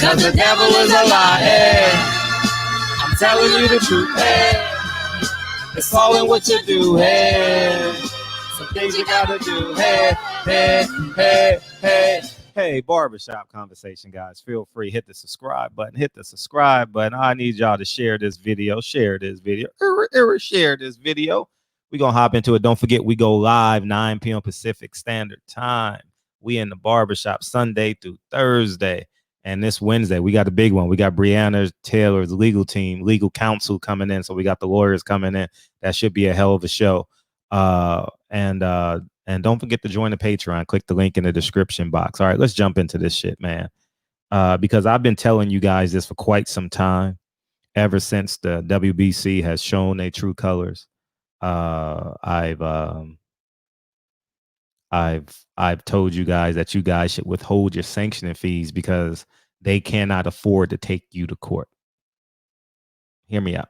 Cause the devil is a lie. Hey. I'm telling you the truth. Hey. It's all in what you do. Hey. Some things you gotta do. Hey, hey, hey, hey. Hey, barbershop conversation, guys. Feel free, hit the subscribe button. Hit the subscribe button. I need y'all to share this video. Share this video. Share this video. We're going to hop into it. Don't forget, we go live 9 p.m. Pacific Standard Time. We in the barbershop Sunday through Thursday. And this Wednesday, we got a big one. We got Breonna Taylor's legal team, legal counsel coming in. So we got the lawyers coming in. That should be a hell of a show. And don't forget to join the Patreon. Click the link in the description box. All right, let's jump into this shit, man. Because I've been telling you guys this for quite some time, ever since the WBC has shown their true colors. I've told you guys that you guys should withhold your sanctioning fees because they cannot afford to take you to court. Hear me out.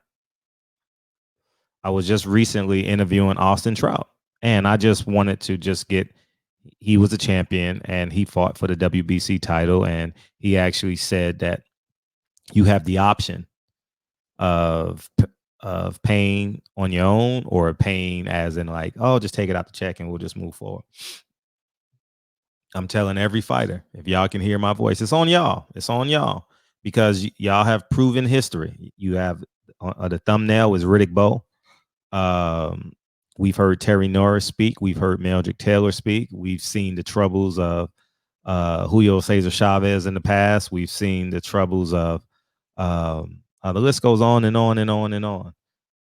I was just recently interviewing Austin Trout, and I just wanted to just get, he was a champion and he fought for the WBC title, and he actually said that you have the option of paying on your own or paying as in like, oh, just take it out the check and we'll just move forward. I'm telling every fighter, if y'all can hear my voice, it's on y'all. It's on y'all because y'all have proven history. You have the thumbnail is Riddick Bowe. We've heard Terry Norris speak. We've heard Meldrick Taylor speak. We've seen the troubles of Julio Cesar Chavez in the past. We've seen the troubles of the list goes on and on and on and on.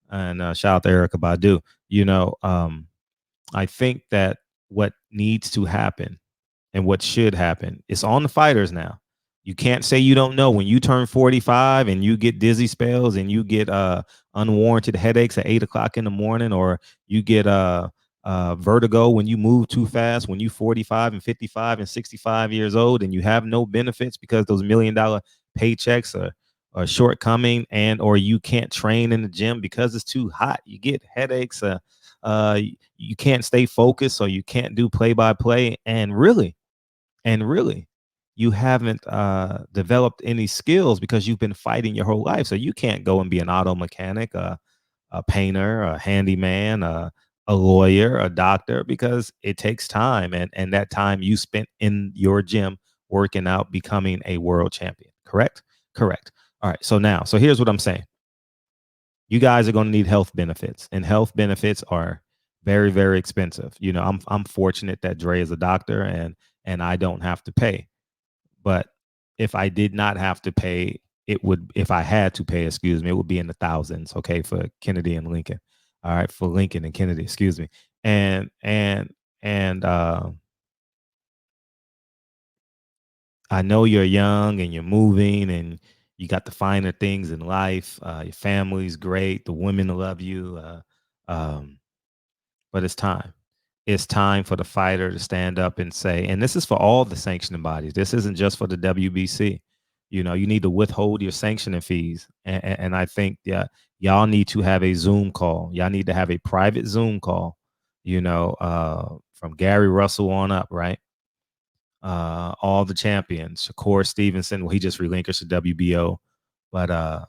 And shout out to Erykah Badu. You know, I think that what needs to happen and what should happen is on the fighters now. You can't say you don't know when you turn 45 and you get dizzy spells and you get unwarranted headaches at 8 o'clock in the morning, or you get vertigo when you move too fast when you 45 and 55 and 65 years old and you have no benefits because those $1 million paychecks are shortcoming, and or you can't train in the gym because it's too hot. You get headaches. You can't stay focused, or you can't do play-by-play, and really you haven't developed any skills because you've been fighting your whole life. So you can't go and be an auto mechanic, a painter, a handyman, a lawyer, a doctor, because it takes time, and that time you spent in your gym working out, becoming a world champion. Correct. All right, so here's what I'm saying. You guys are going to need health benefits, and health benefits are very, very expensive. You know, I'm fortunate that Dre is a doctor and I don't have to pay. But if I did not have to pay, if I had to pay, excuse me, it would be in the thousands, okay, for Kennedy and Lincoln. All right, for Lincoln and Kennedy, excuse me. And I know you're young and you're moving and you got the finer things in life. Your family's great. The women love you. But it's time. It's time for the fighter to stand up and say, and this is for all the sanctioning bodies. This isn't just for the WBC. You know, you need to withhold your sanctioning fees. And I think y'all need to have a Zoom call. Y'all need to have a private Zoom call, you know, from Gary Russell on up, right? All the champions, Shakur Stevenson, well, he just relinquished the WBO. But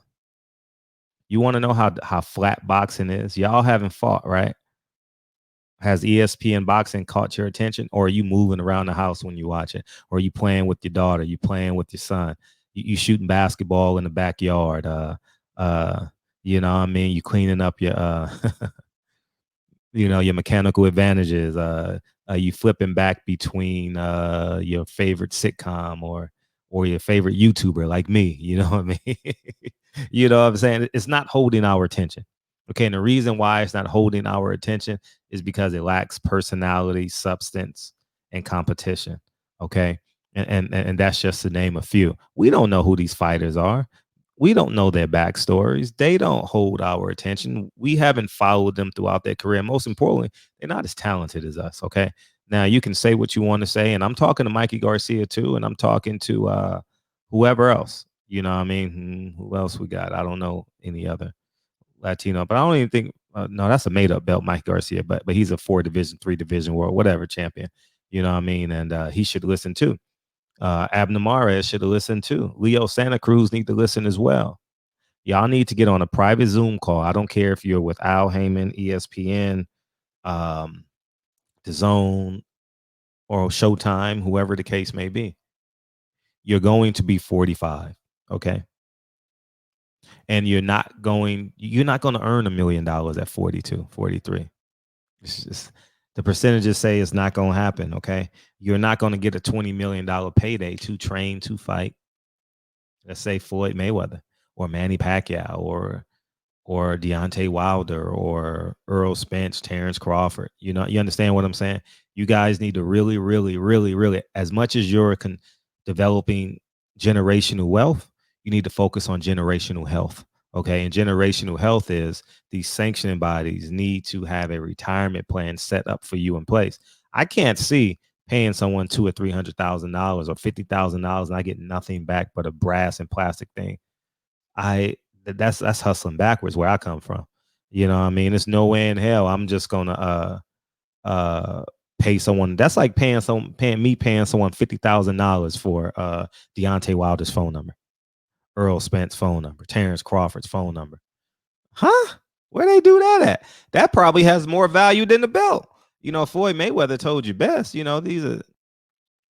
you want to know how flat boxing is? Y'all haven't fought, right? Has ESPN boxing caught your attention, or are you moving around the house when you watch it, or are you playing with your daughter, you playing with your son, you shooting basketball in the backyard, you know what I mean, you cleaning up your you know, your mechanical advantages, you flipping back between your favorite sitcom or your favorite YouTuber like me, you know what I mean? You know what I'm saying? It's not holding our attention. Okay, and the reason why it's not holding our attention is because it lacks personality, substance, and competition. Okay, and that's just to name a few. We don't know who these fighters are. We don't know their backstories. They don't hold our attention. We haven't followed them throughout their career. Most importantly, they're not as talented as us. Okay, now you can say what you want to say, and I'm talking to Mikey Garcia too, and I'm talking to whoever else. You know what I mean? Who else we got? I don't know any other Latino, but I don't even think no, that's a made up belt, Mike Garcia, but he's a 4 division, 3 division world, whatever champion, you know what I mean? And he should listen too. Abner Mares should have listened too. Leo Santa Cruz need to listen as well. Y'all need to get on a private Zoom call. I don't care if you're with Al Heyman, ESPN, um, The Zone, or Showtime, whoever the case may be. You're going to be 45, okay? And you're not going to earn $1 million at 42, 43. It's just, the percentages say it's not going to happen, okay? You're not going to get a $20 million payday to train, to fight. Let's say Floyd Mayweather or Manny Pacquiao or Deontay Wilder or Earl Spence, Terrence Crawford. You know, you understand what I'm saying? You guys need to really, really, really, really, as much as you're developing generational wealth, you need to focus on generational health. Okay. And generational health is these sanctioning bodies need to have a retirement plan set up for you in place. I can't see paying someone $200,000 or $300,000 or $50,000 and I get nothing back but a brass and plastic thing. That's hustling backwards where I come from. You know what I mean? There's no way in hell I'm just gonna pay someone. That's like paying someone $50,000 for Deontay Wilder's phone number, Earl Spence phone number, Terrence Crawford's phone number. Huh? Where they do that at? That probably has more value than the belt. You know, Floyd Mayweather told you best. You know,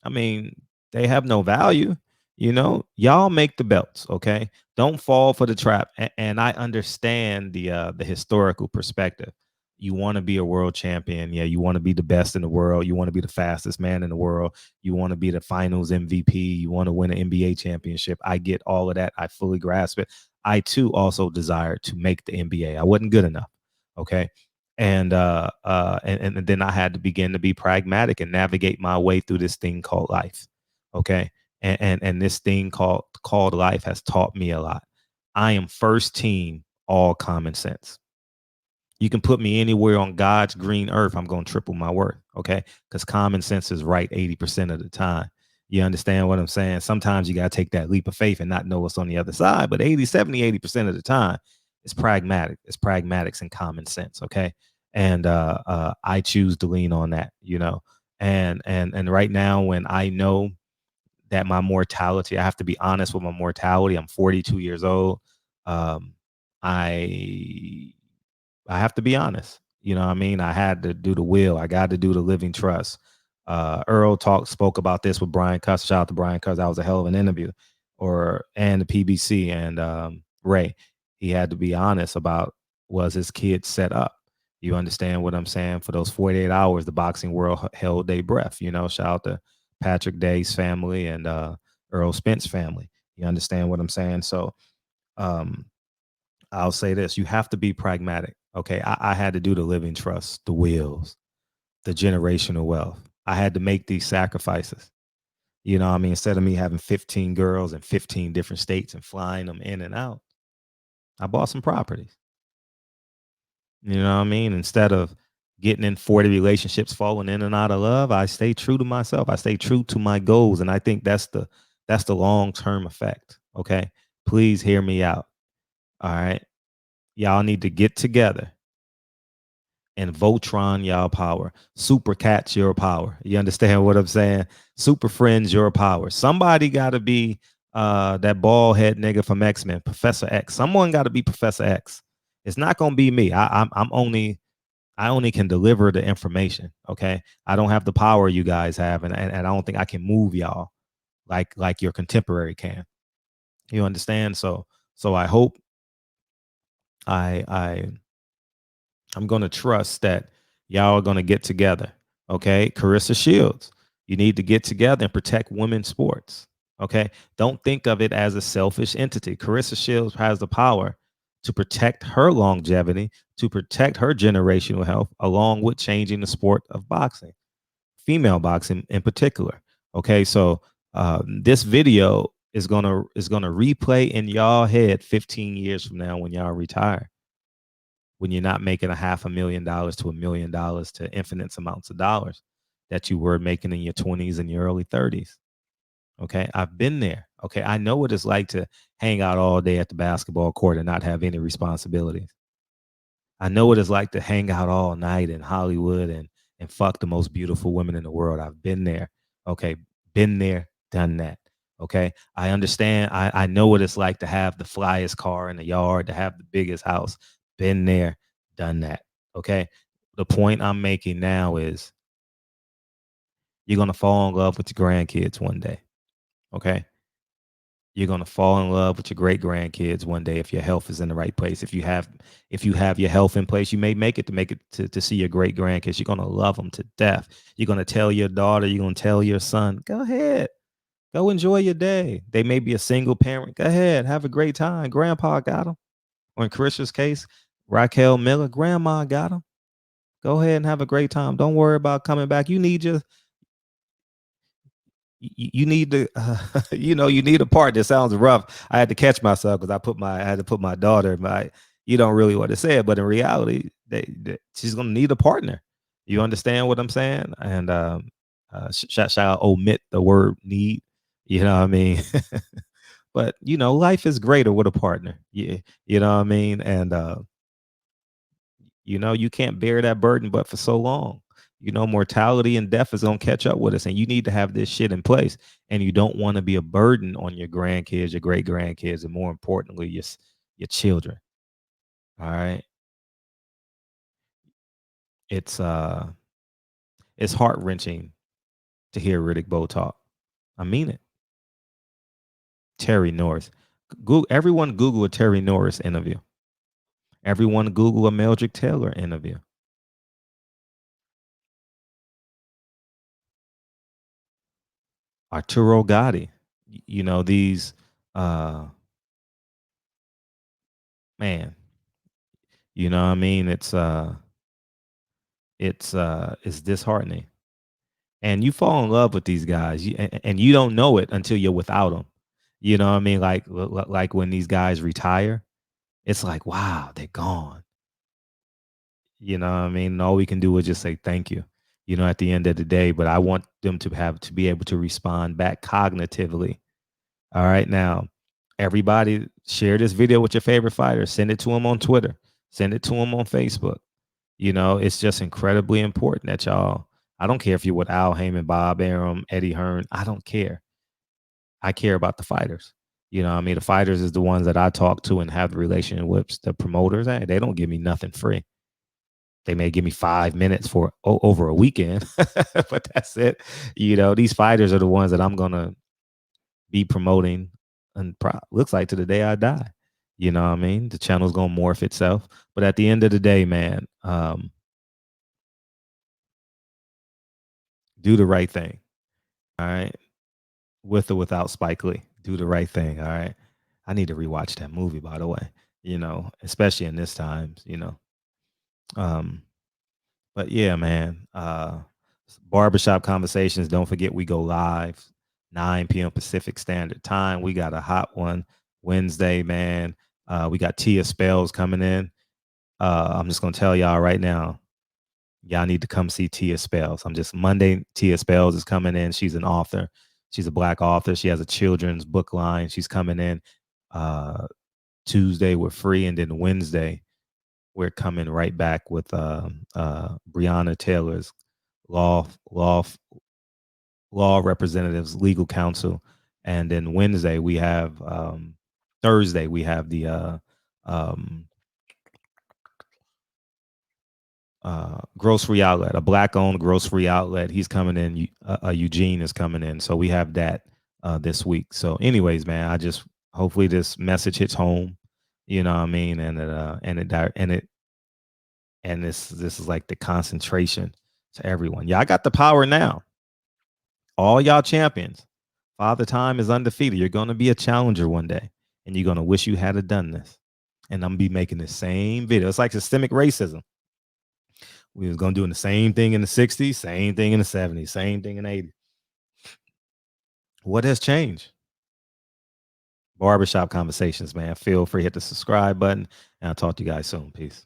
I mean, they have no value. You know, y'all make the belts, okay? Don't fall for the trap. And I understand the historical perspective. You want to be a world champion, yeah. You want to be the best in the world. You want to be the fastest man in the world. You want to be the Finals MVP. You want to win an NBA championship. I get all of that. I fully grasp it. I too also desired to make the NBA. I wasn't good enough, okay? And then I had to begin to be pragmatic and navigate my way through this thing called life. Okay. And this thing called life has taught me a lot. I am first team all common sense. You can put me anywhere on God's green earth, I'm going to triple my worth. Okay. Because common sense is right 80% of the time. You understand what I'm saying? Sometimes you got to take that leap of faith and not know what's on the other side. But 80% of the time, it's pragmatic. It's pragmatics and common sense. Okay. And I choose to lean on that, you know. And right now, when I know that my mortality, I have to be honest with my mortality. I'm 42 years old. Um, I I have to be honest. You know what I mean? I had to do the will. I got to do the living trust. Earl spoke about this with Brian Cuss. Shout out to Brian Cuss. That was a hell of an interview. And the PBC and Ray. He had to be honest about, was his kid set up? You understand what I'm saying? For those 48 hours, the boxing world held their breath. You know, shout out to Patrick Day's family and Earl Spence family. You understand what I'm saying? So um, I'll say this: you have to be pragmatic. Okay, I had to do the living trust, the wills, the generational wealth. I had to make these sacrifices. You know what I mean? Instead of me having 15 girls in 15 different states and flying them in and out, I bought some properties. You know what I mean? Instead of getting in 40 relationships, falling in and out of love, I stay true to myself. I stay true to my goals. And I think that's the long-term effect. Okay. Please hear me out. All right. Y'all need to get together and Voltron y'all power. Super Cats your power. You understand what I'm saying? Super Friends your power. Somebody gotta be that bald head nigga from X-Men, Professor X. Someone gotta be Professor X. It's not gonna be me. I only can deliver the information. Okay. I don't have the power you guys have, and I don't think I can move y'all like your contemporary can. You understand? So I hope I I'm going to trust that y'all are going to get together. Okay. Carissa Shields, you need to get together and protect women's sports. Okay. Don't think of it as a selfish entity. Carissa Shields has the power to protect her longevity, to protect her generational health, along with changing the sport of boxing, female boxing in particular. Okay. So this video is gonna replay in y'all head 15 years from now when y'all retire, when you're not making $500,000 to $1 million to infinite amounts of dollars that you were making in your 20s and your early 30s. Okay. I've been there. Okay. I know what it's like to hang out all day at the basketball court and not have any responsibilities. I know what it's like to hang out all night in Hollywood and fuck the most beautiful women in the world. I've been there. Okay. Been there, done that. Okay. I understand. I know what it's like to have the flyest car in the yard, to have the biggest house. Been there, done that. Okay. The point I'm making now is you're gonna fall in love with your grandkids one day. Okay. You're gonna fall in love with your great grandkids one day if your health is in the right place. If you have your health in place, you may make it to see your great grandkids. You're gonna love them to death. You're gonna tell your daughter, you're gonna tell your son, go ahead, go enjoy your day. They may be a single parent. Go ahead, have a great time. Grandpa got them. Or in Chris's case, Raquel Miller, grandma got them. Go ahead and have a great time. Don't worry about coming back. You need to you need a part that sounds rough. I had to catch myself because I had to put my daughter in my, you don't really want to say it, but in reality she's going to need a partner. You understand what I'm saying? And shall omit the word need, you know what I mean? But life is greater with a partner. Yeah, you know what I mean? And you can't bear that burden but for so long. Mortality and death is going to catch up with us, and you need to have this shit in place. And you don't want to be a burden on your grandkids, your great grandkids, and more importantly, your children. All right. It's heart wrenching to hear Riddick Bowe talk. I mean it. Terry Norris. Everyone Google a Terry Norris interview. Everyone Google a Meldrick Taylor interview. Arturo Gotti. These man, what I mean? It's disheartening. And you fall in love with these guys, and you don't know it until you're without them. You know what I mean? Like when these guys retire, it's like, wow, they're gone. You know what I mean? And all we can do is just say thank you, at the end of the day. But I want them to be able to respond back cognitively. All right. Now, everybody share this video with your favorite fighter. Send it to them on Twitter. Send it to them on Facebook. It's just incredibly important that y'all, I don't care if you're with Al Heyman, Bob Arum, Eddie Hearn. I don't care. I care about the fighters. I mean, the fighters is the ones that I talk to and have the relationship with. The promoters, they don't give me nothing free. They may give me 5 minutes for over a weekend, but that's it. These fighters are the ones that I'm gonna be promoting, and looks like to the day I die. You know what I mean? The channel's gonna morph itself, but at the end of the day, man, do the right thing. All right, with or without Spike Lee, do the right thing. All right, I need to rewatch that movie, by the way. Especially in this times. Um, but yeah, man. Barbershop Conversations. Don't forget we go live 9 p.m. Pacific Standard Time. We got a hot one Wednesday, man. We got Tia Spells coming in. I'm just gonna tell y'all right now, y'all need to come see Tia Spells. Monday, Tia Spells is coming in. She's an author. She's a Black author. She has a children's book line. She's coming in. Tuesday we're free, and then Wednesday we're coming right back with Breonna Taylor's law representatives, legal counsel, and then Thursday we have the um, grocery outlet, a Black-owned grocery outlet. He's coming in. Eugene is coming in, so we have that this week. So, anyways, man, hopefully this message hits home. You know what I mean, and this is like the concentration to everyone. Yeah, I got the power now. All y'all champions. Father Time is undefeated. You're gonna be a challenger one day, and you're gonna wish you had done this. And I'm gonna be making the same video. It's like systemic racism. We was gonna do the same thing in the 60s, same thing in the 70s, same thing in the 80s. What has changed? Barbershop Conversations, man. Feel free to hit the subscribe button, and I'll talk to you guys soon. Peace.